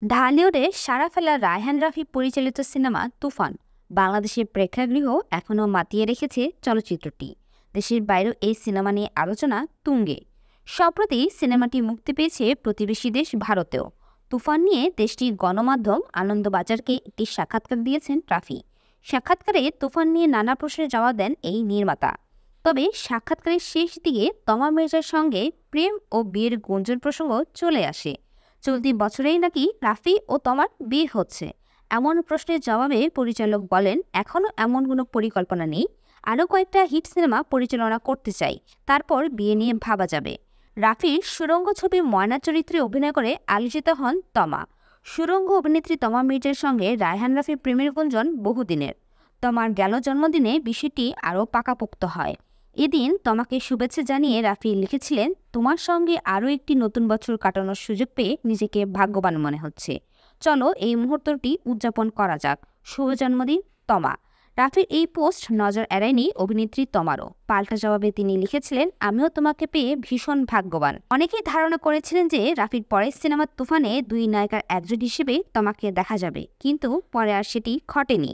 ঢালিউডে সাড়া ফেলা রায়হান রাফি পরিচালিত সিনেমা তুফান বাংলাদেশের প্রেক্ষাগৃহ এখনও মাতিয়ে রেখেছে চলচ্চিত্রটি। দেশের বাইরেও এই সিনেমা নিয়ে আলোচনা তুঙ্গে। সম্প্রতি সিনেমাটি মুক্তি পেয়েছে প্রতিবেশী দেশ ভারতেও। তুফান নিয়ে দেশটির গণমাধ্যম আনন্দবাজারকে একটি সাক্ষাৎকার দিয়েছেন রাফি। সাক্ষাৎকারে তুফান নিয়ে নানা প্রশ্নের জবাব দেন এই নির্মাতা। তবে সাক্ষাৎকারের শেষ দিকে তমা মির্জার সঙ্গে প্রেম ও বিয়ের গুঞ্জন প্রসঙ্গ চলে আসে। চলতি বছরেই নাকি রাফি ও তমার বিয়ে হচ্ছে। এমন প্রশ্নের জবাবে পরিচালক বলেন, এখনও এমন কোনো পরিকল্পনা নেই। আরও কয়েকটা হিট সিনেমা পরিচালনা করতে চাই, তারপর বিয়ে নিয়ে ভাবা যাবে। রাফির সুরঙ্গ ছবির ময়না চরিত্রে অভিনয় করে আলোচিত হন তমা। সুরঙ্গ অভিনেত্রী তমা মির্জার সঙ্গে রায়হান রাফির প্রেমের গুঞ্জন বহুদিনের। তমার গেল জন্মদিনে বিষয়টি আরও পাকাপোক্ত হয়। এদিন তমাকে শুভেচ্ছা জানিয়ে রাফি লিখেছিলেন, তোমার সঙ্গে আরও একটি নতুন বছর কাটানোর সুযোগ পেয়ে নিজেকে ভাগ্যবান মনে হচ্ছে। চলো এই মুহূর্তটি উদযাপন করা যাক। শুভ জন্মদিন তমা। রাফির এই পোস্ট নজর এড়ায়নি অভিনেত্রী তমারও। পাল্টা জবাবে তিনি লিখেছিলেন, আমিও তোমাকে পেয়ে ভীষণ ভাগ্যবান। অনেকেই ধারণা করেছিলেন যে রাফির পরের সিনেমা তুফানে দুই নায়িকার একজন হিসেবে তমাকে দেখা যাবে, কিন্তু পরে আর সেটি ঘটেনি।